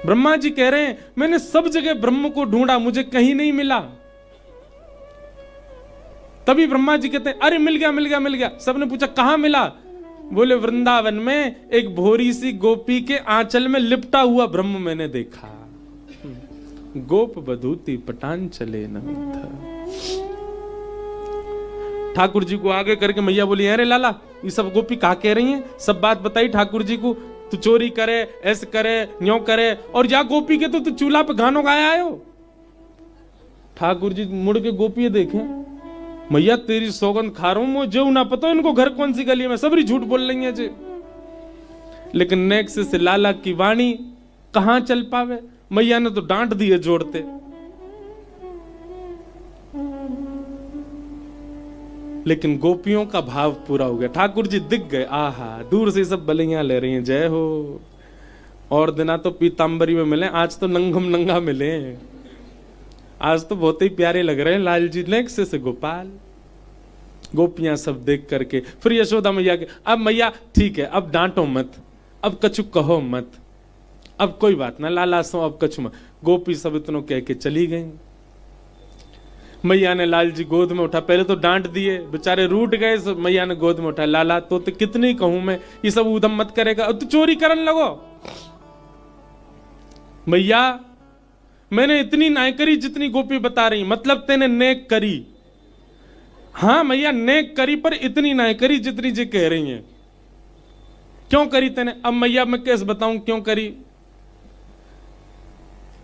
ब्रह्मा जी कह रहे हैं मैंने सब जगह ब्रह्म को ढूंढा, मुझे कहीं नहीं मिला। तभी ब्रह्मा जी कहते हैं अरे मिल गया मिल गया मिल गया। सबने पूछा कहां मिला? बोले वृंदावन में एक भोरी सी गोपी के आंचल में लिपटा हुआ ब्रह्म मैंने देखा। गोप बधूती पटान चले न मिथा। ठाकुर जी को आगे करके मैया बोली अरे लाला ये सब गोपी कहा कह रही हैं? सब बात बताई ठाकुर जी को। तू चोरी करे, ऐसे करे, न्यों करे, और जा गोपी के तो तू चूल्हा पे गानों गाया आयो। ठाकुर जी मुड़ के गोपी देखे, मैया तेरी सौगंध खा रहा हूं मैं, जो ना पता इनको घर कौन सी गली में, सबरी झूठ बोल रही है जे। लेकिन नेक्स्ट से लाला की वाणी कहां चल पावे, मैया ने तो डांट दिए जोड़ते। लेकिन गोपियों का भाव पूरा हो गया। ठाकुर जी दिख गए, आहा दूर से सब बलियां ले रही हैं, जय हो। और दिना तो पीतांबरी में मिले, आज तो नंगम नंगा मिले। आज तो बहुत ही प्यारे लग रहे हैं लाल जी। नेक्स्ट से गोपाल, गोपियां सब देख करके फिर यशोदा मैया के, अब मैया ठीक है अब डांटो मत, अब कछु कहो मत, अब कोई बात ना लाला सो अब कछु मत। गोपी सब इतनों कह के चली गई। मैया ने लाल जी गोद में उठा, पहले तो डांट दिए बेचारे रूठ गए। मैया ने गोद में उठा, लाला तो कितनी कहूं मैं, ये सब उधम मत करेगा, अब तो चोरी करने लगो। मैया मैंने इतनी नाय करी जितनी गोपी बता रही, मतलब तेने नेक करी। हाँ मैया नेक करी, पर इतनी नाय करी जितनी जी कह रही हैं। क्यों करी तेने? अब मैया मैं कैसे बताऊं क्यों करी,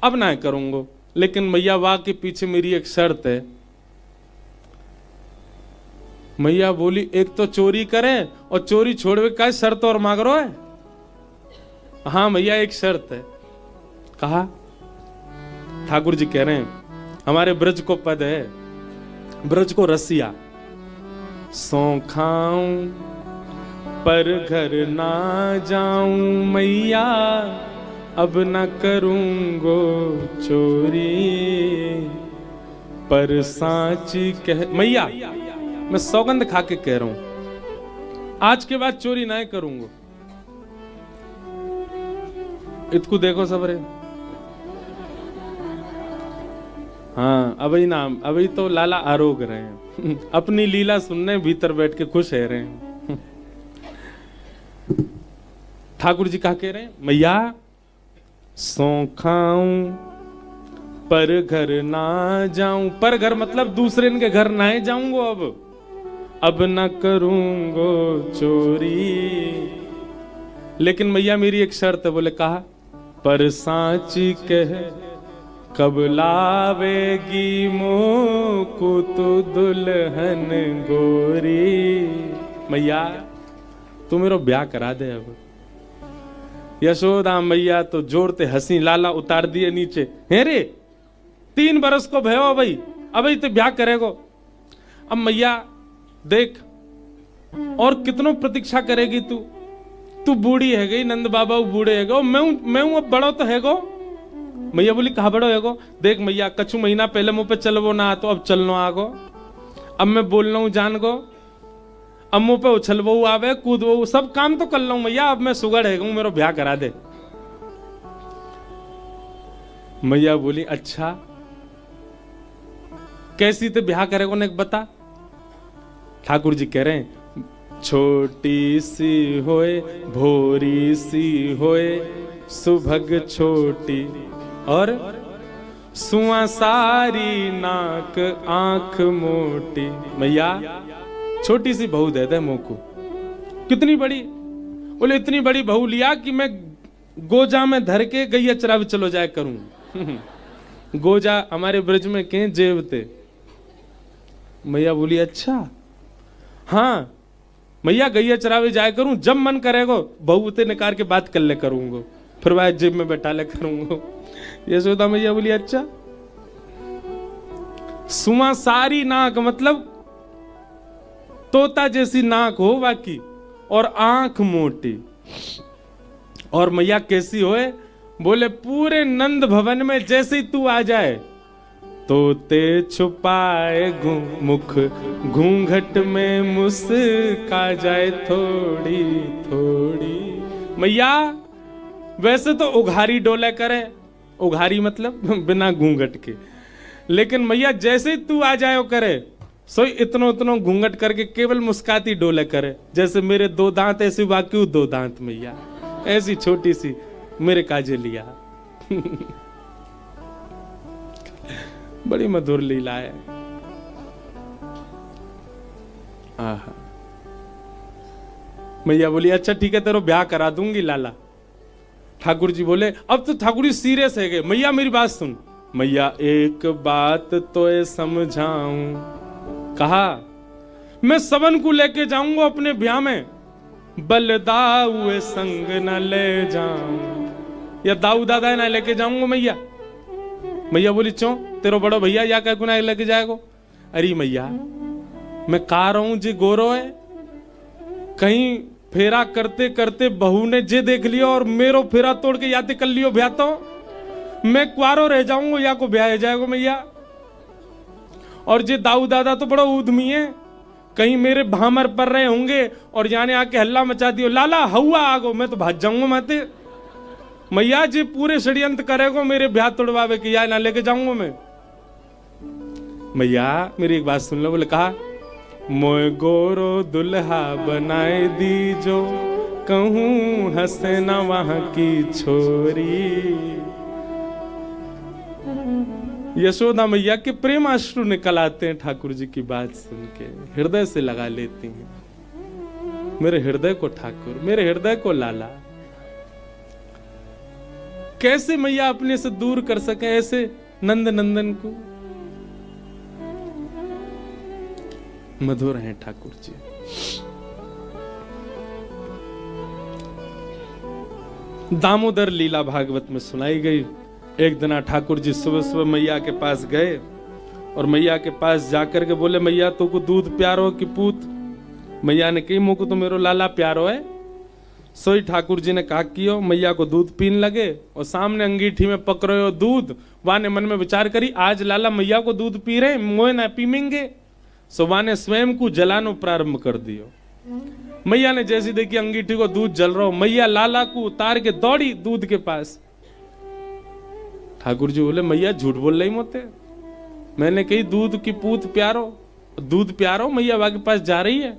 अब ना करूंगा। लेकिन मैया वाह के पीछे मेरी एक शर्त है। मैया बोली एक तो चोरी करे और चोरी छोड़वे का शर्त और मांग रहा है। हाँ मैया एक शर्त है। कहा? ठाकुर जी कह रहे हैं हमारे ब्रज को पद है, ब्रज को रसिया। सौ खाऊं पर घर ना जाऊं मैया, अब न करूंगो चोरी, पर सांच कह। मैया मैं सौगंध खा के कह रहा हूं आज के बाद चोरी ना करूंगा। इतकू देखो सबरे। हाँ अभी ना, अभी तो लाला आरोग रहे हैं अपनी लीला सुनने, भीतर बैठ के खुश है रहे हैं। ठाकुर जी क्या कह रहे हैं? मैया सौ खाऊं पर घर ना जाऊं, पर घर मतलब दूसरे इनके घर ना जाऊंगो, अब न करूंगो चोरी। लेकिन मैया मेरी एक शर्त है। बोले कहा? पर सांची कह कब लावेगी मोको तो दुल्हन गोरी। मैया तू मेरा ब्याह करा दे अब। यशोदा मैया तो जोड़ते हंसी, लाला उतार दिए नीचे। है रे 3 बरस को भयो भाई, अब तो ब्याह करेगो। अब मैया देख और कितनों प्रतीक्षा करेगी तू, तू बूढ़ी है गई, नंद बाबा बूढ़े है गो, मैं हूं अब बड़ो तो है गो। मैया बोली कहा बड़ो है गो? देख मैया कछु महीना पहले मुंह पे चलवो ना तो अब चलनो आगो, अब मैं बोल रहा हूं जान गो, अब मुंह पे उछलवो आवे कूदवो सब काम तो कर लूं मैया, अब मैं सुगड़ है गूं, मेरा ब्याह करा दे। मैया बोली अच्छा कैसी ते ब्याह करेगो ने बता। ठाकुर जी कह रहे हैं छोटी सी होए भोरी सी होए सुभग छोटी, और सुआ सारी नाक आंख मोटी। मैया छोटी सी बहू दे दे मोको। कितनी बड़ी? बोले इतनी बड़ी बहू लिया कि मैं गोजा में धर के गैया चरावे चलो जाए करूं। गोजा हमारे ब्रज में के जेवते। मैया बोली अच्छा हाँ मैया गैया चरावे जाए करूं, जब मन करेगो बहू ते निकाल के बात कर ले करूंगा, फिर वह जेब में बैठा ले करूंगा। यशोदा मैया बोली अच्छा। सुमा सारी नाक मतलब तोता जैसी नाक हो बाकी, और आंख मोटी। और मैया कैसी होए? बोले पूरे नंद भवन में जैसे ही तू आ जाए तोते छुपाए मुख घूंघट में मुस्का जाए थोड़ी थोड़ी। मैया वैसे तो उघारी डोले करे, उघारी मतलब बिना घूंघट के, लेकिन मैया जैसे तू आ जायो करे सो इतनो इतनो घूंघट करके केवल मुस्काती डोले करे, जैसे मेरे 2 दांत ऐसी बाकी 2 दांत मैया ऐसी छोटी सी मेरे काजे लिया। बड़ी मधुर लीला है। आहा। मैया बोली अच्छा ठीक है तेरा ब्याह करा दूंगी लाला। ठाकुर जी बोले अब तो ठाकुर जी सीरियस है गए। मैया मेरी बात सुन। मैया एक बात तो समझाऊं, कहा मैं सबन को लेके जाऊंगा अपने ब्याह में, बलदाऊ संग न ले जाऊं, या दाऊ दादा ना लेके जाऊंगा मैया। मैया बोली क्यों तेरो बड़ो भैया या कह ना लेके जाएगो। अरे मैया मैं कह रहा हूं जी गोरो है, कहीं फेरा करते करते बहू ने जे देख लियो और मेरो फेरा तोड़ के याद कर लियो ब्याह, तो मैं कुआरो रह जाऊंगा या को ब्याह जाएगा मैया। और जे दाऊ दादा तो बड़ा उद्यमी है, कहीं मेरे भामर पर रहे होंगे और जाने आके हल्ला मचा दियो लाला हवा आगो, मैं तो भाग जाऊंगा माते। मैया जी पूरे षड्यंत्र करेगो मेरे ब्याह तोड़वावे के या ना लेके जाऊंगा मैं। मैया मेरी एक बात सुन लो। बोले कहा मोय गोरो दुल्हा बनाए दी जो, कहूं हंसे ना वहां की छोरी। यशोदा मैया के प्रेम अश्रु निकल आते हैं ठाकुर जी की बात सुन के, हृदय से लगा लेती हैं। मेरे हृदय को ठाकुर, मेरे हृदय को लाला। कैसे मैया अपने से दूर कर सके ऐसे नंद नंदन को। मधुर हैं ठाकुर जी। दामोदर लीला भागवत में सुनाई गई। एक दिन ठाकुर जी सुबह सुबह मैया के पास गए और मैया के पास जाकर के बोले मैया तो को दूध प्यारो कि पूत। मैया ने कही मुझको तो मेरो लाला प्यारो है। सोई ठाकुर जी ने कहा कियो, मैया को दूध पीन लगे और सामने अंगीठी में पकड़ो हो दूध। वाने मन में विचार करी आज लाला मैया को दूध पी रहे मोए ना पीमेंगे। सो वाने स्वयं को जलानो प्रारंभ कर दियो। मैया ने जैसी देखी अंगीठी को दूध जल रहा हो, मैया लाला को उतार के दौड़ी दूध के पास। ठाकुर जी बोले मैया झूठ बोल रही मोते, मैंने कही दूध की पूत प्यारो, दूध प्यारो। मैया वहां के पास जा रही है।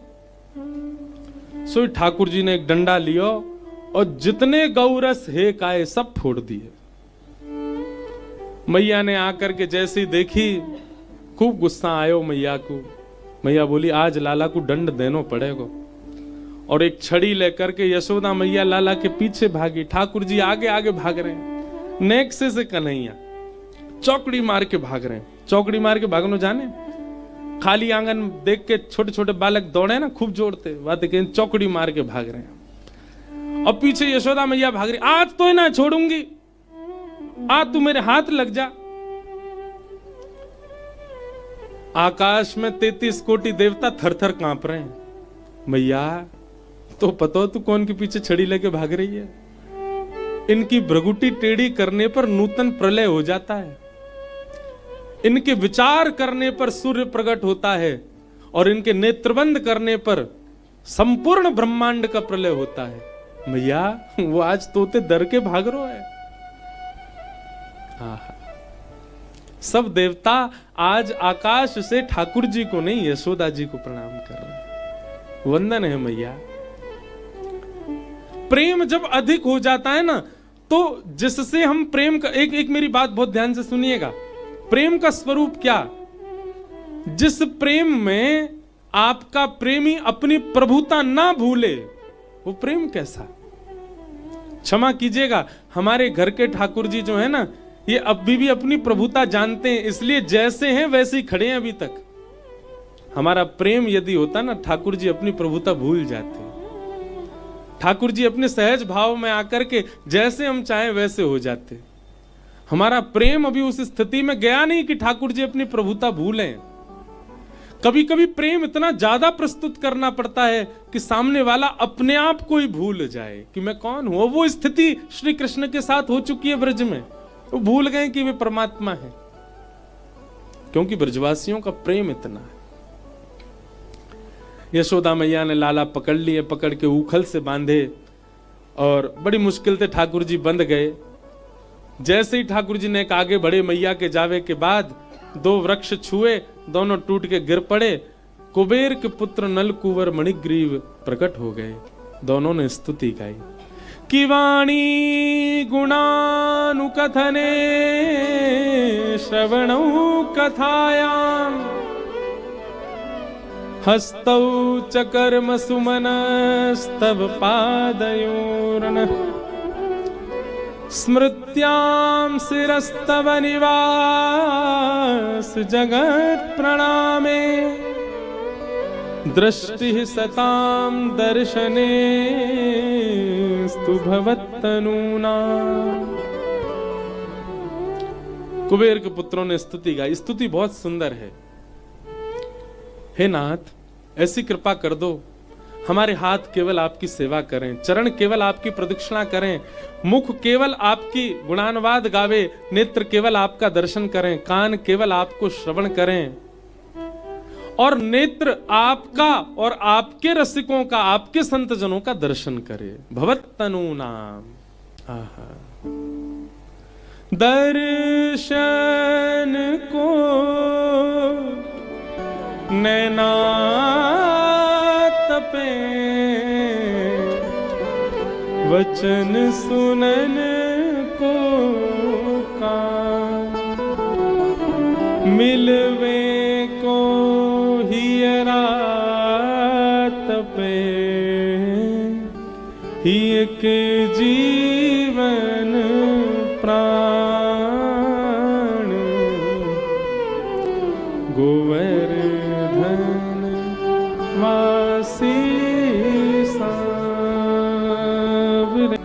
सो ठाकुर जी ने एक डंडा लियो और जितने गौरस हे काए सब फोड़ दिए। मैया ने आकर के जैसी देखी खूब गुस्सा आयो मैया को। मैया बोली आज लाला को दंड देनो पड़ेगा। और एक छड़ी लेकर के यशोदा मैया लाला के पीछे भागी। ठाकुर जी आगे आगे भाग रहे हैं, नेक्से से कन्हैया चौकड़ी मार के भाग रहे हैं। चौकड़ी मार के भागनो जाने, खाली आंगन देख के छोटे छोटे बालक दौड़े ना खूब जोड़ते, बात कहें चौकड़ी मार के भाग रहे हैं। और पीछे यशोदा मैया भाग रही, आज तो ना छोड़ूंगी, आज तू मेरे हाथ लग जा। आकाश में 33 कोटि देवता थर थर कांप रहे हैं। मैया तो पता तू कौन के पीछे छड़ी लेके भाग रही है। इनकी भ्रगुटी टेढ़ी करने पर नूतन प्रलय हो जाता है, इनके विचार करने पर सूर्य प्रकट होता है और इनके नेत्रबंद करने पर संपूर्ण ब्रह्मांड का प्रलय होता है। मैया वो आज तोते डर के भाग रहा है। सब देवता आज आकाश से ठाकुर जी को नहीं यशोदा जी को प्रणाम कर रहे हैं। वंदन है मैया। प्रेम जब अधिक हो जाता है ना तो जिससे हम प्रेम का एक मेरी बात बहुत ध्यान से सुनिएगा। प्रेम का स्वरूप क्या? जिस प्रेम में आपका प्रेमी अपनी प्रभुता ना भूले वो प्रेम कैसा? क्षमा कीजिएगा, हमारे घर के ठाकुर जी जो है ना ये अभी भी अपनी प्रभुता जानते हैं, इसलिए जैसे हैं वैसे ही खड़े हैं अभी तक। हमारा प्रेम यदि होता ना ठाकुर जी अपनी प्रभुता भूल जाते। ठाकुर जी अपने सहज भाव में आकर के जैसे हम चाहें वैसे हो जाते। हमारा प्रेम अभी उस स्थिति में गया नहीं कि ठाकुर जी अपनी प्रभुता भूलें। कभी कभी प्रेम इतना ज्यादा प्रस्तुत करना पड़ता है कि सामने वाला अपने आप को ही भूल जाए कि मैं कौन हूं। वो स्थिति श्री कृष्ण के साथ हो चुकी है ब्रज में। वो भूल गए कि वे परमात्मा है, क्योंकि ब्रजवासियों का प्रेम इतना है। यशोदा मैया ने लाला पकड़ लिए, पकड़ के उखल से बांधे और बड़ी मुश्किल से ठाकुर जी बंद गए। जैसे ही ठाकुर जी ने आगे बढ़े, मैया के जावे के बाद दो वृक्ष छुए, दोनों टूट के गिर पड़े। कुबेर के पुत्र नल कुंवर मणिग्रीव प्रकट हो गए। दोनों ने स्तुति गाई कि वाणी गुणानुकथने श्रवणौ कथायाम हस्तौ च कर्म सुमनस्तव पादयोर्नः स्मृत्यां शिरस्तव निवास जगत् प्रणामे दृष्टि सतां दर्शने स्तु भवत्तनूना। कुबेर के पुत्रों ने स्तुति गाई। स्तुति बहुत सुंदर है। हे नाथ, ऐसी कृपा कर दो, हमारे हाथ केवल आपकी सेवा करें, चरण केवल आपकी प्रदक्षिणा करें, मुख केवल आपकी गुणानुवाद गावे, नेत्र केवल आपका दर्शन करें, कान केवल आपको श्रवण करें, और नेत्र आपका और आपके रसिकों का, आपके संतजनों का दर्शन करे। भवत्तनु नाम दर्शन को नैना तपे, वचन सुनन को कान, मिलवे को हियरा तपे, ही एक जीवन प्राण, गोवर्धन वासी सावरे।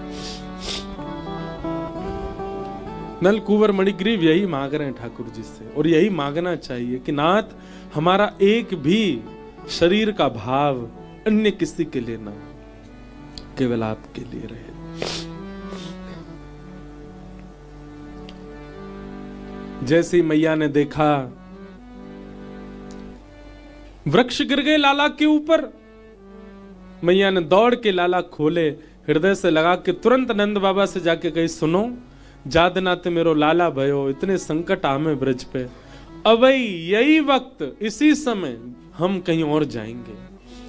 नल कुंवर मणिग्रीव यही मांग रहे हैं ठाकुर जी से, और यही मांगना चाहिए कि नाथ, हमारा एक भी शरीर का भाव अन्य किसी के लिए ना हो, केवल आपके लिए रहे। जैसी मैया ने देखा वृक्ष गिर गए लाला के ऊपर, मैया ने दौड़ के लाला खोले, हृदय से लगा के तुरंत नंद बाबा से जाके कही, सुनो जाद नाते मेरो लाला भयो, इतने संकट आमे ब्रज पे, अब यही वक्त, इसी समय हम कहीं और जाएंगे,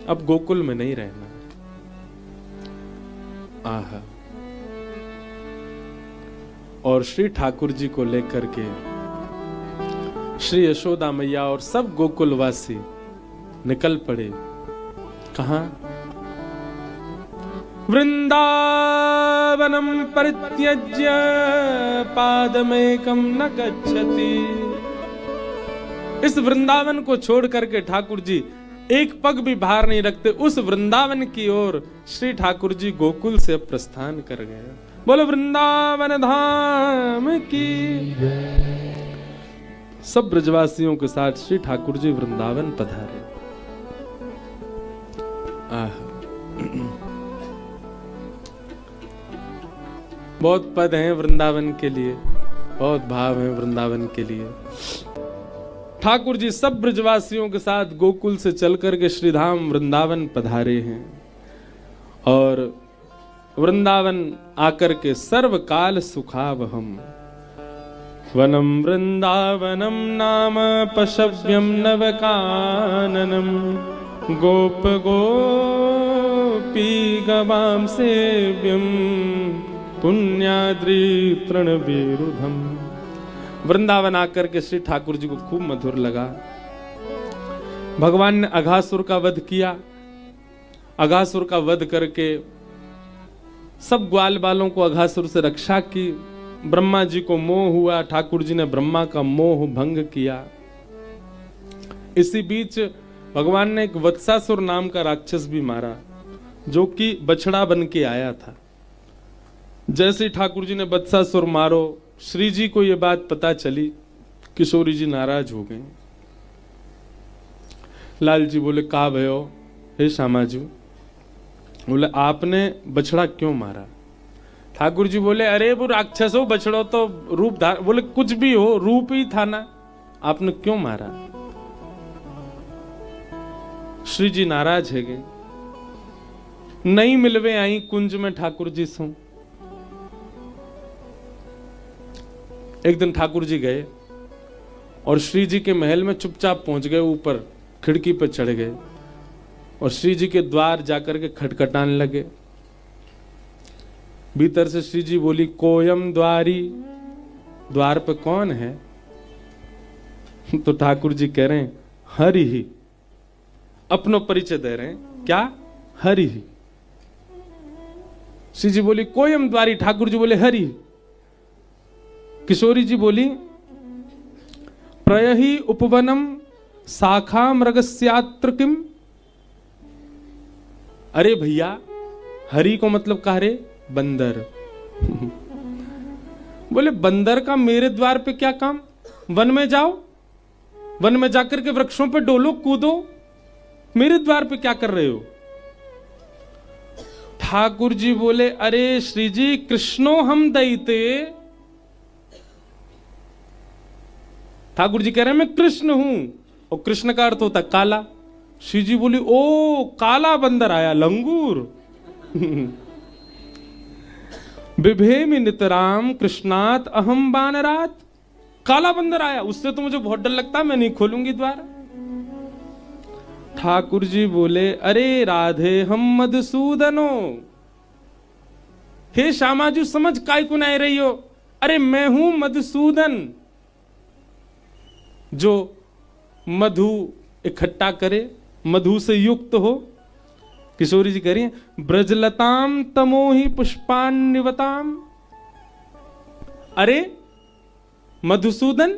अब गोकुल में नहीं रहना। आहा। और श्री ठाकुर जी को लेकर के श्री यशोदा मैया और सब गोकुलवासी निकल पड़े। कहां? वृंदावनम परित्यज्य पादमेकं न गच्छति। इस वृंदावन को छोड़ करके ठाकुर जी एक पग भी बाहर नहीं रखते। उस वृंदावन की ओर श्री ठाकुर जी गोकुल से प्रस्थान कर गए। बोलो वृंदावन धाम की। सब ब्रजवासियों के साथ श्री ठाकुर जी वृंदावन पधारे। बहुत पद हैं वृंदावन के लिए, बहुत भाव हैं वृंदावन के लिए। ठाकुर जी सब ब्रजवासियों के साथ गोकुल से चल करके श्रीधाम वृंदावन पधारे हैं, और वृंदावन आकर के सर्वकाल सुखावहम वनम वृंदावनम नाम पशव्यम नवकाननम गोप गोपी गवाम सेव्यम पुण्याद्रि तृणविरुधम। वृंदावन आकर के श्री ठाकुर जी को खूब मधुर लगा। भगवान ने अघासुर का वध किया। अघासुर का वध करके सब ग्वाल बालों को अघासुर से रक्षा की। ब्रह्मा जी को मोह हुआ, ठाकुर जी ने ब्रह्मा का मोह भंग किया। इसी बीच भगवान ने एक वत्सासुर नाम का राक्षस भी मारा, जो कि बछड़ा बन के आया था। जैसे ठाकुर जी ने वत्सासुर मारो, श्री जी को यह बात पता चली, किशोरी जी नाराज हो गए। लाल जी बोले, का भयो हे श्यामाजू? बोले, आपने बछड़ा क्यों मारा? ठाकुर जी बोले, अरे वो राक्षस हो, बछड़ो तो रूप धार। बोले, कुछ भी हो, रूप ही था ना, आपने क्यों मारा? श्री जी नाराज है गए। नहीं मिलवे आई कुंज में ठाकुर जी सो। एक दिन ठाकुर जी गए और श्री जी के महल में चुपचाप पहुंच गए, ऊपर खिड़की पर चढ़ गए और श्री जी के द्वार जाकर के खटखटाने लगे। भीतर से श्री जी बोली, कोयम द्वारी, द्वार पे कौन है? तो ठाकुर जी कह रहे हैं, हरि ही। अपनो परिचय दे रहे हैं, क्या? हरि ही। श्री जी बोली, कोयम द्वारी। ठाकुर जी बोले, हरि। किशोरी जी बोली, प्रयहि उपवनम शाखा मृगस्यात्र किम। अरे भैया, हरि को मतलब कहा रे? बंदर। बोले, बंदर का मेरे द्वार पे क्या काम? वन में जाओ, वन में जाकर के वृक्षों पे डोलो, कूदो, मेरे द्वार पे क्या कर रहे हो? ठाकुर जी बोले, अरे श्री जी, कृष्णो हम दईते। ठाकुर जी कह रहे हैं, मैं कृष्ण हूं, और कृष्ण का अर्थ होता काला। श्री जी बोली, ओ काला बंदर आया, लंगूर। बिभेमि नितराम कृष्णात अहम बानरात। काला बंदर आया, उससे तो मुझे बहुत डर लगता है, मैं नहीं खोलूंगी द्वार। ठाकुर जी बोले, अरे राधे हम मधुसूदनो। हे श्यामाजू, समझ काय को नहीं रही हो? अरे मैं हूं मधुसूदन, जो मधु इकट्ठा करे, मधु से युक्त हो। किशोरी जी कह रही हैं, ब्रजलताम तमोहि पुष्पान्निवताम। अरे मधुसूदन,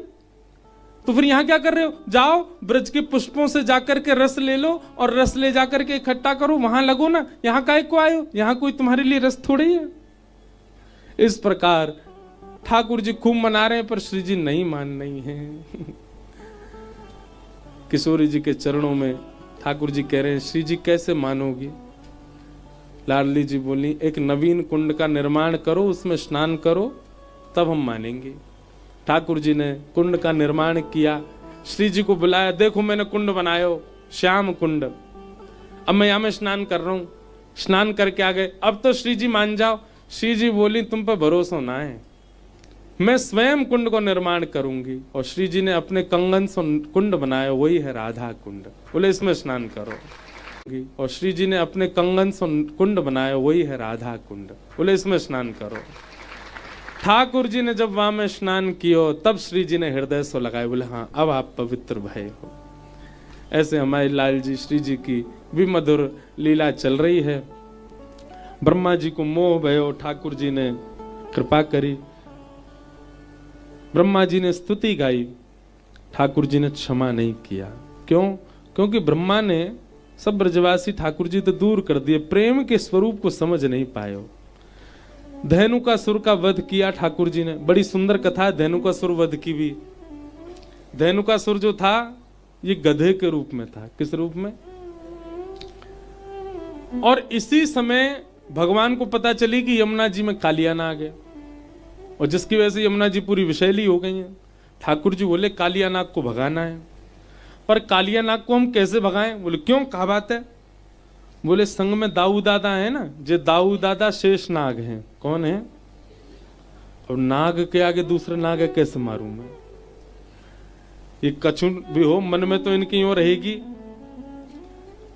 तो फिर यहां क्या कर रहे हो? जाओ ब्रज के पुष्पों से जाकर के रस ले लो, और रस ले जाकर के इकट्ठा करो, वहां लगो ना। यहां काहे को आए हो? यहां कोई तुम्हारे लिए रस थोड़ी है। इस प्रकार ठाकुर जी खूब मना रहे हैं, पर श्री जी नहीं मान रही हैं। किशोरी जी के चरणों में ठाकुर जी कह रहे हैं, श्री जी कैसे मानोगी? लाडली जी बोली, एक नवीन कुंड का निर्माण करो, उसमें स्नान करो, तब हम मानेंगे। ठाकुर जी ने कुंड का निर्माण किया, श्री जी को बुलाया, देखो मैंने कुंड बनायो, श्याम कुंड, अब मैं यहां में स्नान कर रहा हूं। स्नान करके आ गए, अब तो श्री जी मान जाओ। श्री जी बोली, तुम पर भरोसा ना है, मैं स्वयं कुंड को निर्माण करूंगी। और श्री जी ने अपने कंगन से कुंड बनाया, वही है राधा कुंड। बोले, इसमें स्नान करो। और श्री जी ने अपने कंगन से कुंड बनाया, वही है राधा कुंड। बोले, इसमें स्नान करो। ठाकुर जी ने जब वहां में स्नान किया, तब श्री जी ने हृदय से लगाए, बोले, हाँ अब आप पवित्र भय हो। ऐसे हमारे लाल जी श्री जी की भी मधुर लीला चल रही है। ब्रह्मा जी को मोह भयो, ठाकुर जी ने कृपा करी, ब्रह्मा जी ने स्तुति गाई, ठाकुर जी ने क्षमा नहीं किया। क्यों? क्योंकि ब्रह्मा ने सब ब्रजवासी ठाकुर जी तो दूर कर दिए, प्रेम के स्वरूप को समझ नहीं पाए। धेनुकासुर का वध किया ठाकुर जी ने, बड़ी सुंदर कथा है धेनुकासुर वध की भी। धेनुकासुर जो था, ये गधे के रूप में था। किस रूप में? और इसी समय भगवान को पता चली कि यमुना जी में कालियान आ गए, और जिसकी वजह से यमुना जी पूरी विषैली हो गई हैं। ठाकुर जी बोले, कालिया नाग को भगाना है। पर कालिया नाग को हम कैसे भगाएं? बोले, क्यों, क्या बात है? बोले, संग में दाऊ दादा है ना, जे दाऊ दादा शेष नाग हैं। कौन है? और नाग के आगे दूसरे नाग है, कैसे मारूं मैं? ये कछु भी हो, मन में तो इनकी यूं रहेगी।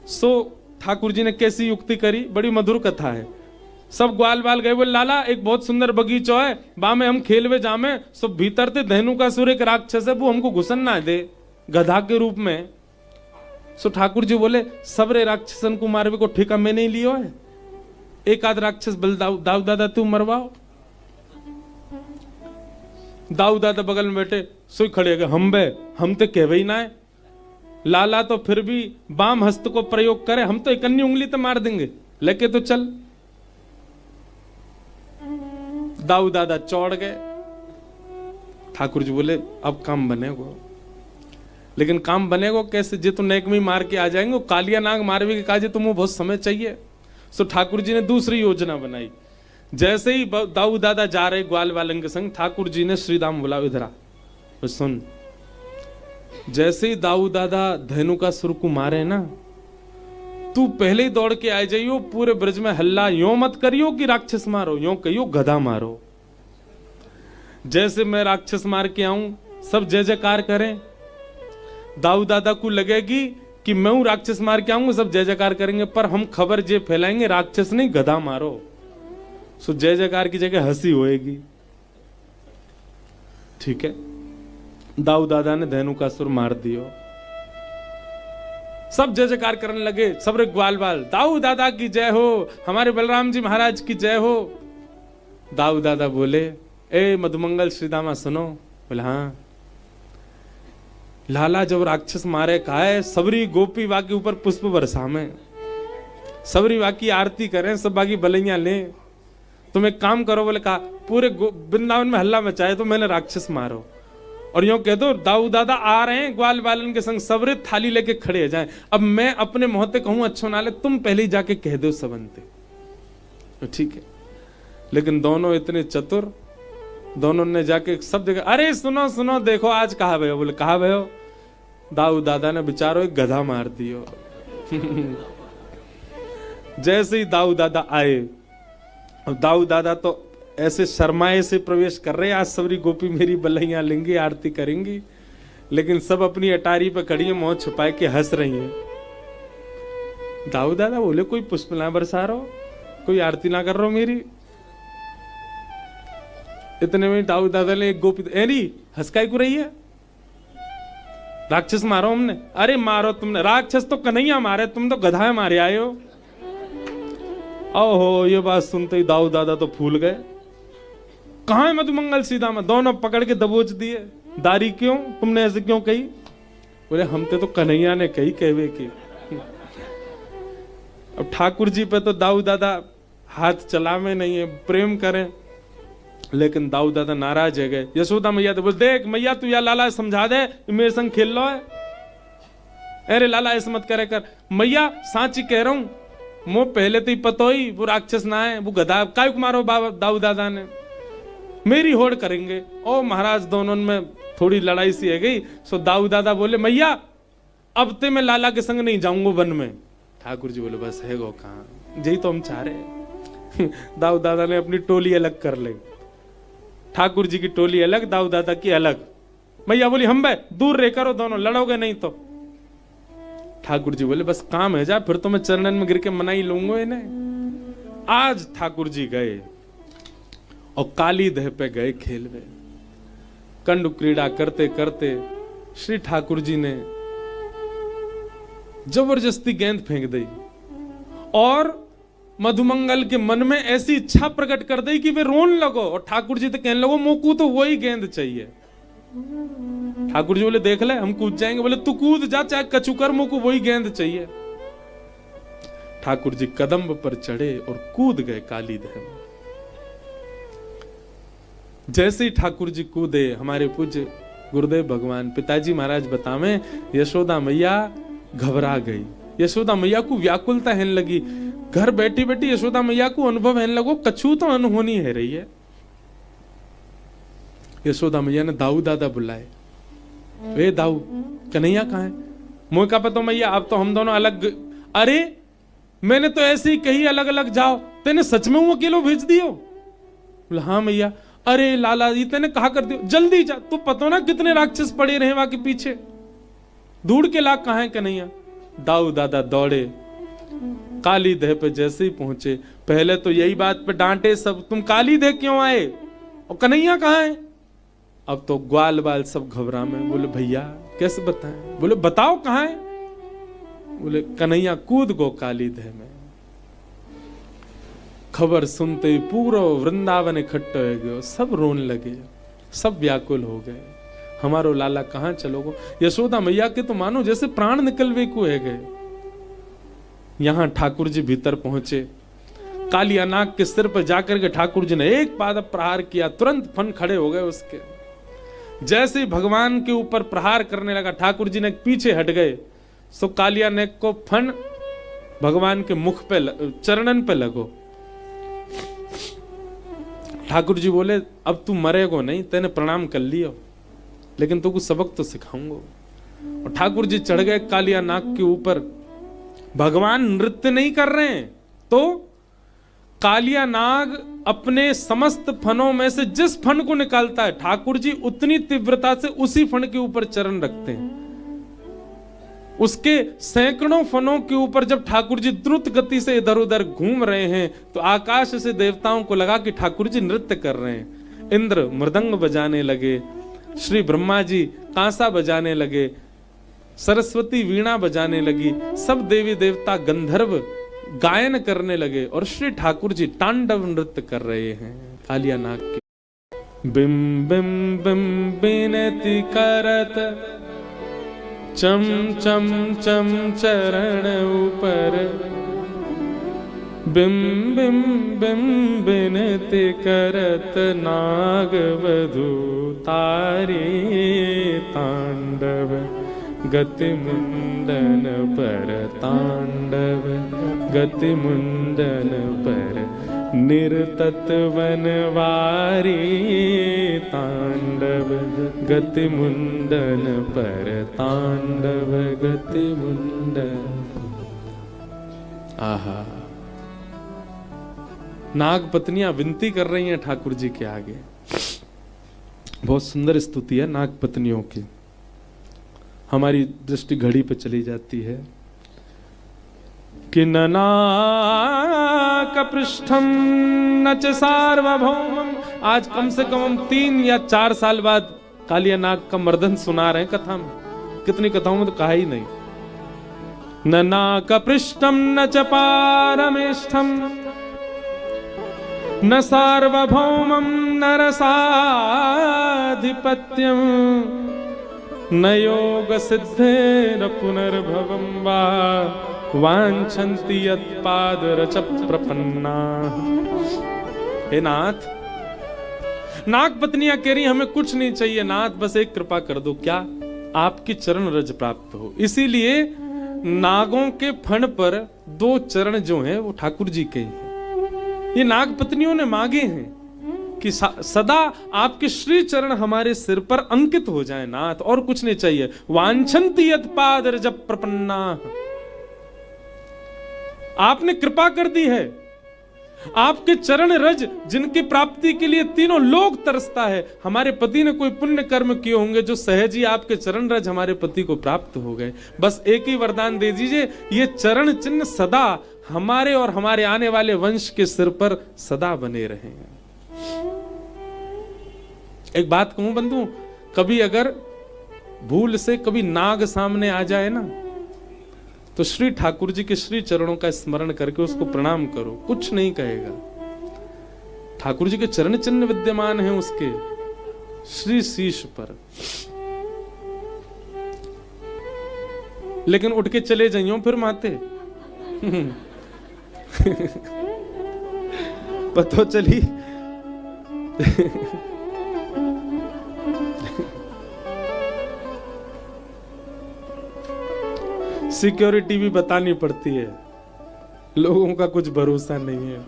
सो ठाकुर जी ने कैसी युक्ति करी, बड़ी मधुर कथा है। सब ग्वाल बाल गए, बोले, लाला एक बहुत सुंदर बगीचा है, बा में हम खेलवे जामे। सब भीतर थे धेनुकासुर एक राक्षस है, वो हमको घुसन ना दे गधा के रूप में। सो ठाकुर जी बोले, सबरे राक्षसन को मारवे को ठेका मैं नहीं लियो है, एक आध राक्षस बल दाऊ दादा तू मरवाओ। दाऊ दादा बगल में बैठे, सोई खड़े गए, हम तो कहवे ही ना है। लाला तो फिर भी बाम हस्त को प्रयोग करे, हम तो एक अन्य उंगली तो मार देंगे, लेके तो चल। दाऊ दादा चौड़ गए। ठाकुर जी बोले, अब काम बनेगो। लेकिन काम बनेगो कैसे? जे तो नेक में मार के आ जाएंगे, कालिया नाग मारवे के काजे तुम्हें बहुत समय चाहिए। सो ठाकुर जी ने दूसरी योजना बनाई। जैसे ही दाऊ दादा जा रहे ग्वाल वालन के संग, ठाकुर जी ने श्रीराम बोला, इधर आ, सुन। जैसे ही दाऊ दादा धेनुकासुर को मारे ना, तू पहले ही दौड़ के आ जाइयो, पूरे ब्रज में हल्ला यो मत करियो कि राक्षस मारो, यो कहियो गधा मारो। जैसे मैं राक्षस मार के आऊं सब जय जयकार करें, दाऊ दादा को लगेगी कि मैं हूं राक्षस मार के आऊंगा, सब जय जयकार करेंगे, पर हम खबर जे फैलाएंगे राक्षस नहीं गधा मारो, सो जय जयकार की जगह हंसी होएगी। ठीक है, दाऊ दादा ने धेनुकासुर मार दियो, सब जय जयकार करने लगे, सब रे ग्वाल बाल दाऊ दादा की जय हो, हमारे बलराम जी महाराज की जय हो। दाऊ दादा बोले, ए मधुमंगल श्रीदामा सुनो। बोले हाँ। लाला जब राक्षस मारे का है, सबरी गोपी वाकी ऊपर पुष्प बरसा में, सबरी वाकी आरती करें, सब बाकी बलैया लें, तुम एक काम करो। बोले कहा पूरे वृंदावन में हल्ला मचाए तो मैंने राक्षस मारो, और यूं कह दो दाऊ दादा आ रहे हैं ग्वाल बालन के संग, सबरे थाली लेके खड़े हो जाएं। अब मैं अपने मोहते कहूं अच्छो नाले, तुम पहले ही जाके कह दो सबनते। ठीक है, लेकिन दोनों इतने चतुर, दोनों ने जाके सब जगह अरे सुनो सुनो देखो आज कहा भयो। बोले कहा भयो? दाऊ दादा ने बेचारो एक गधा मार दियो। जैसे ही दाऊ दादा आए, और दाऊ दादा तो ऐसे शर्माए से प्रवेश कर रहे, आज सबरी गोपी मेरी बलैया लेंगी, आरती करेंगी, लेकिन सब अपनी अटारी पे खड़ी है, मुंह छुपाए के हंस रही हैं। दाऊ दादा बोले कोई पुष्प ना बरसा रहो, कोई आरती ना कर रहो मेरी। इतने में दाऊ दादा ने एक गोपी, एरी हंसकाई को रही है, राक्षस मारो हमने। अरे मारो तुमने, राक्षस तो कन्हैया मारे, तुम तो गधा मारे आए हो। ओहो, ये बात सुनते ही दाऊ दादा तो फूल गए। कहां है मधुमंगल सीधामा? दोनों पकड़ के दबोच दिए। दारी क्यों, तुमने ऐसे क्यों कही? बोले हमते तो कन्हैया ने कही कहवे की। अब ठाकुर जी पे तो दाऊ दादा हाथ चलावे नहीं है, प्रेम करें, लेकिन दाऊ दादा नाराज है गए। यशोदा मैया तो बोल, देख मैया तू या लाला समझा दे, मेरे संग खेल लो है। अरे लाला ऐसे मत करे कर। मैया सांची कह रहा हूं, मो पहले तो ही पतो ही वो राक्षस ना है, वो गधा काय को मारो बाबा दाऊ दादा ने, मेरी होड़ करेंगे। ओ महाराज दोनों में थोड़ी लड़ाई सी है गई। सो दाऊ दादा बोले मैया अब ते मैं लाला के संग नहीं जाऊंगा वन में। ठाकुर जी बोले बस है गो कहाँ, यही तो हम चाह रहे। दाऊ दादा ने अपनी टोली अलग कर ली, ठाकुर जी की टोली अलग, दाऊ दादा की अलग। मैया बोली हम बे दूर रह करो, दोनों लड़ोगे नहीं तो। ठाकुर जी बोले बस काम है जा, फिर तो मैं चरणन में गिर के मना ही लूंगा इन्हें। आज ठाकुर जी गए और काली दह पे गए खेलवे। कंडु क्रीड़ा करते करते श्री ठाकुर जी ने जबरदस्ती गेंद फेंक दी, और मधुमंगल के मन में ऐसी इच्छा प्रकट कर दी कि वे रोन लगो, और ठाकुर जी तो कहने लगो मोकू तो वही गेंद चाहिए। ठाकुर जी बोले देख ले हम कूद जाएंगे। बोले तू कूद जा चाहे कछु कर, मोकू वही गेंद चाहिए। ठाकुर जी कदम पर चढ़े और कूद गए काली दह में। जैसे ही ठाकुर जी कूदे, हमारे पूज्य गुरुदेव भगवान पिताजी महाराज बतावे, यशोदा मैया घबरा गई। यशोदा मैया को व्याकुलता होने लगी, घर बैठी बैठी यशोदा मैया को अनुभव होने लगो कछु तो अनहोनी है रही है। यशोदा मैया ने दाऊ दादा बुलाए, वे दाऊ कन्हैया कहाँ है? मुझे का पता मैया अब तो हम दोनों अलग। अरे मैंने तो ऐसे ही कही अलग अलग जाओ, तेने सच में वो अकेलो भेज दियो? बोला हाँ मैया। अरे लाला जी तेने कहा कर दियो, जल्दी जा, तू पता ना कितने राक्षस पड़े रहे वहां के पीछे, ढूंढ के ला कहाँ है कन्हैया। दाऊ दादा दौड़े, काली दह पे जैसे ही पहुंचे, पहले तो यही बात पे डांटे सब, तुम काली दह क्यों आए और कन्हैया कहाँ है? अब तो ग्वाल बाल सब घबरा में। बोले भैया कैसे बताएं? बोले बताओ कहाँ है? बोले कन्हैया कूद गो काली दह में। खबर सुनते ही पूरा वृंदावन इकट्ठा हो गयो, सब रोन लगे, सब व्याकुल हो गए, हमारो लाला कहाँ चलोगो। यशोदा मैया के तो मानो जैसे प्राण निकलवे को है गए। यहां ठाकुर जी भीतर पहुंचे, कालिया नाग के सिर पर जाकर के ठाकुर जी ने एक पाद प्रहार किया, तुरंत फन खड़े हो गए उसके। जैसे ही भगवान के ऊपर प्रहार करने लगा, ठाकुर जी ने पीछे हट गए, सो कालिया नाग को फन भगवान के मुख पे चरणन पे लगो। ठाकुर जी बोले अब तू मरेगो नहीं, तेने प्रणाम कर लियो, लेकिन तू कुछ सबक तो सिखाऊंगा। और ठाकुर जी चढ़ गए कालिया नाग के ऊपर, भगवान नृत्य नहीं कर रहे हैं, तो कालिया नाग अपने समस्त फनों में से जिस फन को निकालता है, ठाकुर जी उतनी तीव्रता से उसी फन के ऊपर चरण रखते हैं। उसके सैकड़ों फनों के ऊपर जब ठाकुर जी द्रुत गति से इधर उधर घूम रहे हैं, तो आकाश से देवताओं को लगा कि ठाकुर जी नृत्य कर रहे हैं। इंद्र मृदंग बजाने लगे, श्री ब्रह्मा जी कांसा बजाने लगे, सरस्वती वीणा बजाने लगी, सब देवी देवता गंधर्व गायन करने लगे और श्री ठाकुर जी तांडव नृत्य कर रहे हैं कालिया नाग के। बिम बिम बिम बिनती करत चम चम चम चरण ऊपर, बिम बिम बिम बिनती करत नाग वधू तारे तांडव, गति मुंडन पर तांडव, गति मुंडन पर निर्तत वनवारी तांडव, गति मुंडन पर तांडव, गति मुंडन। आहा, नाग पत्नियां विनती कर रही हैं ठाकुर जी के आगे। बहुत सुंदर स्तुति है नाग पत्नियों की। हमारी दृष्टि घड़ी पे चली जाती है कि ननाक पृष्ठम न च सार्वभौमम। आज कम से कम हम 3 या 4 साल बाद कालिया नाग का मर्दन सुना रहे हैं कथा में। कितनी कथाओं में तो कहा ही नहीं। ननाक पृष्ठम न च पारमेष्ठम, न सार्वभौमम न रसाधिपत्यम, न योग सिद्धेन पुनर्भवं वा वांछन्ति यत्पादरच प्रपन्ना। हे नाथ, नाग पत्नियां कह रही हमें कुछ नहीं चाहिए नाथ, बस एक कृपा कर दो। क्या? आपकी चरण रज प्राप्त हो। इसीलिए नागों के फण पर 2 चरण जो हैं वो ठाकुर जी के हैं। ये नाग पत्नियों ने मांगे हैं कि सदा आपके श्री चरण हमारे सिर पर अंकित हो जाए नाथ, और कुछ नहीं चाहिए। वांछन्ति यत्पादरज प्रपन्ना। आपने कृपा कर दी है। आपके चरण रज जिनकी प्राप्ति के लिए तीनों लोग तरसता है। हमारे पति ने कोई पुण्य कर्म किए होंगे जो सहज ही आपके चरण रज हमारे पति को प्राप्त हो गए। बस एक ही वरदान दे दीजिए, ये चरण चिन्ह सदा हमारे और हमारे आने वाले वंश के सिर पर सदा बने रहें। एक बात कहूं बंधु, कभी अगर भूल से कभी नाग सामने आ जाए ना, तो श्री ठाकुर जी के श्री चरणों का स्मरण करके उसको प्रणाम करो, कुछ नहीं कहेगा। ठाकुर जी के चरण चिन्ह विद्यमान हैं उसके श्री शीश पर। लेकिन उठ के चले जाइयो फिर माते पतो चली सिक्योरिटी भी बतानी पड़ती है, लोगों का कुछ भरोसा नहीं है।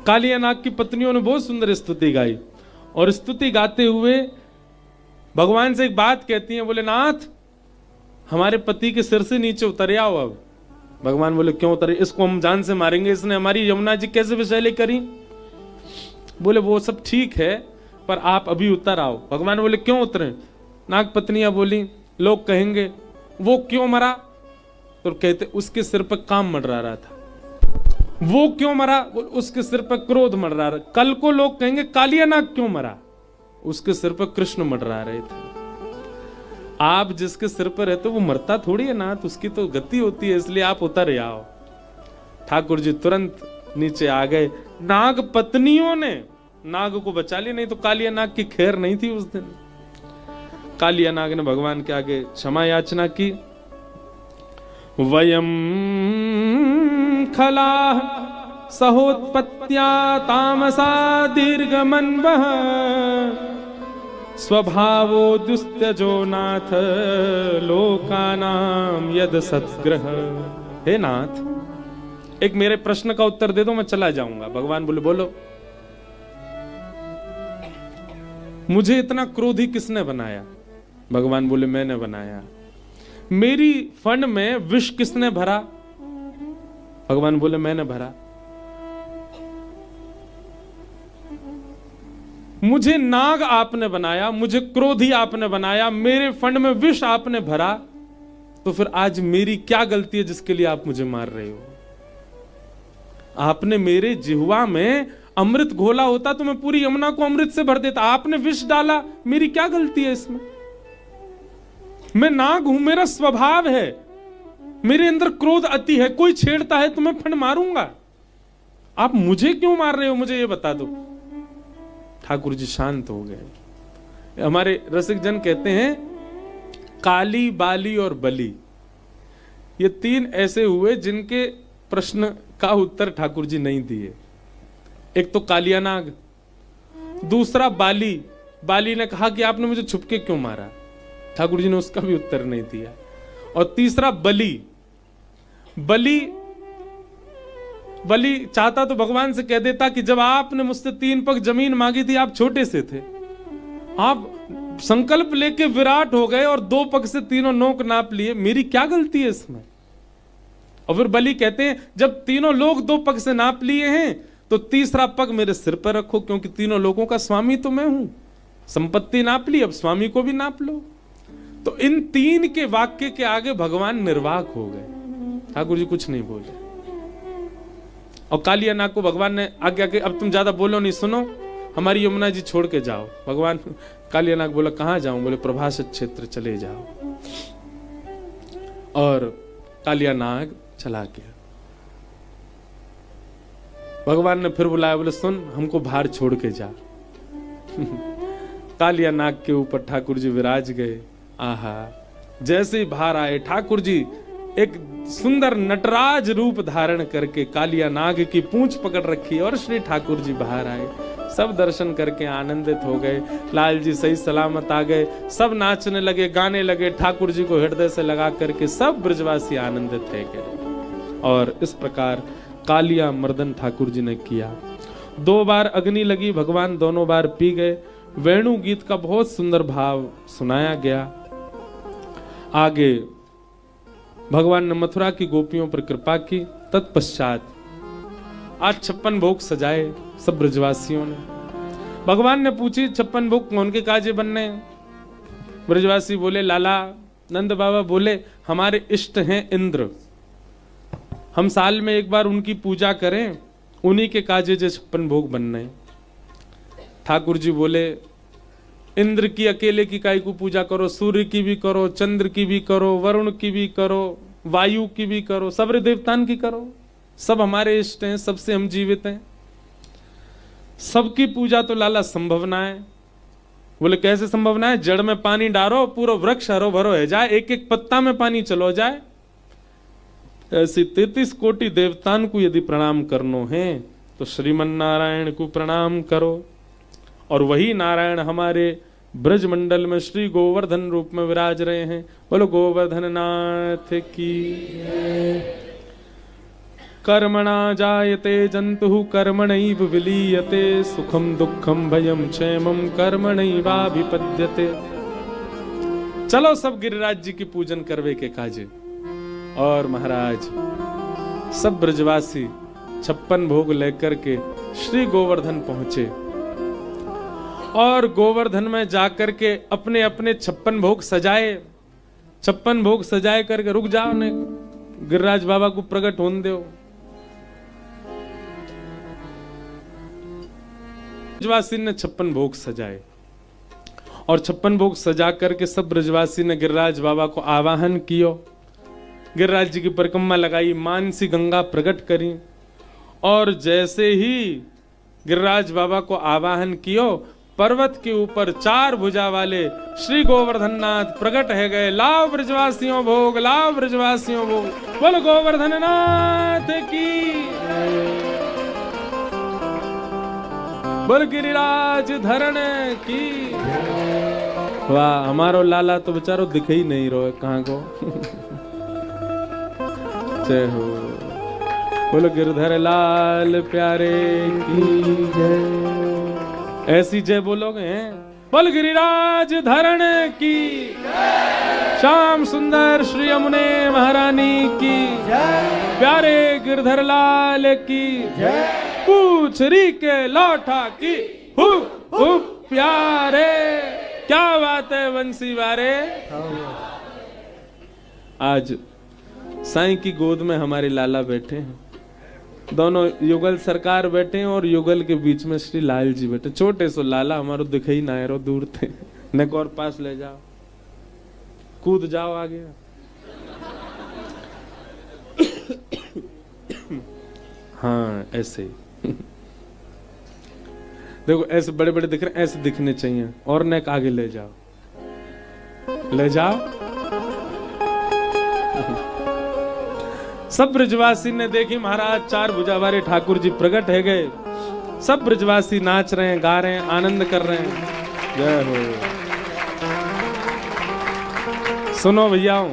कालिया नाग की पत्नियों ने बहुत सुंदर स्तुति गाई, और स्तुति गाते हुए भगवान से एक बात कहती हैं, बोले नाथ हमारे पति के सिर से नीचे उतर आओ। अब भगवान बोले क्यों उतरे? इसको हम जान से मारेंगे, इसने हमारी यमुना जी कैसे विषैले करी। बोले वो सब ठीक है, पर आप अभी उतर आओ। भगवान बोले क्यों उतरे? नाग पत्नियां बोली लोग कहेंगे वो क्यों मरा? तो कहते उसके सिर पर काम मंडरा रहा था। वो क्यों मरा? उसके सिर पर क्रोध मंडरा रहा। कल को लोग कहेंगे कालिया नाग क्यों मरा? उसके सिर पर कृष्ण मंडरा रहे थे। आप जिसके सिर पर रहते वो मरता थोड़ी है नाथ, उसकी तो गति होती है, इसलिए आप उतर आओ। ठाकुर जी तुरंत नीचे आ गए। नाग पत्नियों ने नाग को बचा लिया, नहीं तो कालिया नाग की खैर नहीं थी उस दिन। कालिया नाग ने भगवान के आगे क्षमा याचना की। वयम खला सहोत्पत्त्या तामसा दीर्घमन्वः स्वभावो दुस्त्यजो नाथ लोकानाम यद सद्ग्रह। हे नाथ, एक मेरे प्रश्न का उत्तर दे दो, मैं चला जाऊंगा। भगवान बोले बोलो। मुझे इतना क्रोधी किसने बनाया? भगवान बोले मैंने बनाया। मेरी फंड में विष किसने भरा? भगवान बोले मैंने भरा। मुझे नाग आपने बनाया, मुझे क्रोधी आपने बनाया, मेरे फंड में विष आपने भरा, तो फिर आज मेरी क्या गलती है जिसके लिए आप मुझे मार रहे हो? आपने मेरे जिह्वा में अमृत घोला होता तो मैं पूरी यमुना को अमृत से भर देता। आपने विष डाला, मेरी क्या गलती है इसमें? मैं नाग हूं, मेरा स्वभाव है, मेरे अंदर क्रोध अति है, कोई छेड़ता है तो मैं फंड मारूंगा। आप मुझे क्यों मार रहे हो, मुझे ये बता दो। ठाकुर जी शांत हो गए। हमारे रसिक जन कहते हैं काली, बाली और बली, ये तीन ऐसे हुए जिनके प्रश्न का उत्तर ठाकुर जी नहीं दिए। एक तो कालिया नाग, दूसरा बाली। बाली ने कहा कि आपने मुझे छुपके क्यों मारा, ठाकुर जी ने उसका भी उत्तर नहीं दिया। और तीसरा बली। बली चाहता तो भगवान से कह देता कि जब आपने मुझसे 3 पग जमीन मांगी थी, आप छोटे से थे, आप संकल्प लेके विराट हो गए और 2 पग से तीनों नोक नाप लिए, मेरी क्या गलती है इसमें? और फिर बलि कहते हैं जब तीनों लोग 2 पग से नाप लिए हैं तो तीसरा पग मेरे सिर पर रखो, क्योंकि तीनों लोगों का स्वामी तो मैं हूं। संपत्ति नाप ली, अब स्वामी को भी नाप लो। तो इन 3 के वाक्य के आगे भगवान निर्वाक हो गए। ठाकुर जी कुछ नहीं बोले। और कालिया नाग को भगवान ने आज्ञा की अब तुम ज्यादा बोलो नहीं, सुनो, हमारी यमुना जी छोड़ के जाओ। भगवान कालिया नाग बोला कहां जाऊं? बोले प्रभास क्षेत्र चले जाओ। और कालिया नाग चला गया। भगवान ने फिर बुलाया, बोले सुन, हमको बाहर छोड़ के जा। कालिया नाग के ऊपर ठाकुर जी विराज गए। आहा, जैसे ही बाहर आए ठाकुर जी एक सुंदर नटराज रूप धारण करके कालिया नाग की पूंछ पकड़ रखी और श्री ठाकुर जी बाहर आए। सब दर्शन करके आनंदित हो गए। लाल जी सही सलामत आ गए। सब नाचने लगे, गाने लगे, ठाकुर जी को हृदय से लगा करके सब ब्रजवासी आनंदित थे गए। और इस प्रकार कालिया मर्दन ठाकुर जी ने किया। 2 बार अग्नि लगी, भगवान दोनों बार पी गए। वेणु गीत का बहुत सुंदर भाव सुनाया गया। आगे भगवान ने मथुरा की गोपियों पर कृपा की। तत्पश्चात आज 56 भोग सजाए सब ब्रजवासियों ने। भगवान ने पूछी 56 भोग कौन के काजे बनने? ब्रजवासी बोले लाला, नंद बाबा बोले हमारे इष्ट हैं इंद्र, हम साल में एक बार उनकी पूजा करें, उन्हीं के काजे जो 56 भोग बनने। ठाकुर जी बोले इंद्र की अकेले की काय को पूजा करो, सूर्य की भी करो, चंद्र की भी करो, वरुण की भी करो, वायु की भी करो, सब देवतान की करो, सब हमारे इष्ट हैं, सबसे हम जीवित हैं। सबकी पूजा तो लाला संभव ना है। बोले कैसे संभव ना है? जड़ में पानी डालो, पूरा वृक्ष हरो भरो है जाए, एक एक पत्ता में पानी चलो जाए। ऐसी 33 कोटि देवतान को यदि प्रणाम करनो है तो श्रीमन नारायण को प्रणाम करो। और वही नारायण हमारे ब्रज मंडल में श्री गोवर्धन रूप में विराज रहे हैं। बोलो गोवर्धन नाथ की। कर्मणा जायते जंतु कर्मणैव विलीयते, सुखम दुखम भयम क्षेमम कर्मणैवाभिपद्यते। चलो सब गिरिराज जी की पूजन करवे के काजे। और महाराज सब ब्रजवासी 56 भोग लेकर के श्री गोवर्धन पहुंचे। और गोवर्धन में जाकर के अपने अपने 56 भोग सजाए। 56 भोग सजाए करके रुक जाओ ने गिरिराज बाबा को प्रकट होने दो। ब्रजवासी ने 56 भोग सजाए और 56 भोग सजा करके सब ब्रजवासी ने गिरिराज बाबा को आवाहन कियो। गिरिराज जी की परिक्रमा लगाई, मानसी गंगा प्रकट करी। और जैसे ही गिरिराज बाबा को आवाहन कियो, पर्वत के ऊपर 4 भुजा वाले श्री गोवर्धन नाथ प्रकट है गए। लाओ ब्रजवासियों भोग, लाओ ब्रजवासियों भोग। बोलो गोवर्धन नाथ की, बोल गिरिराज धरण की। वाह, हमारो लाला तो बेचारो दिख ही नहीं रहो कहां को। जय हो, बोलो गिरधर लाल प्यारे की जय। ऐसी जय बोलोगे हैं बोल गिरिराज धरण की, श्याम सुंदर श्री यमुने महारानी की, प्यारे गिरधर लाल की, पूछ री के लौठा की, हु प्यारे। क्या बात है बंसी वारे। आज साईं की गोद में हमारे लाला बैठे हैं, दोनों युगल सरकार बैठे हैं और युगल के बीच में श्री लाल जी बैठे। छोटे सो लाला हमारो दिखे ही ना, दूर थे। नेक और पास ले जाओ, कूद जाओ आगे। हाँ ऐसे ही देखो, ऐसे बड़े बड़े दिख रहे हैं, ऐसे दिखने चाहिए। और नेक आगे ले जाओ, ले जाओ। सब ब्रजवासी ने देखी महाराज चार भुजा वाले ठाकुर जी प्रकट है गए। सब ब्रजवासी नाच रहे हैं, गा रहे हैं, आनंद कर रहे हैं। जय हो। सुनो भैयाओ,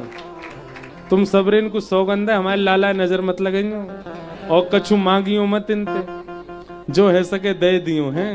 तुम सबरीन को सौगंध है, हमारे लाला नजर मत लगेंगे और कछु मांगियो मत इनते, जो है सके दे दियो हैं।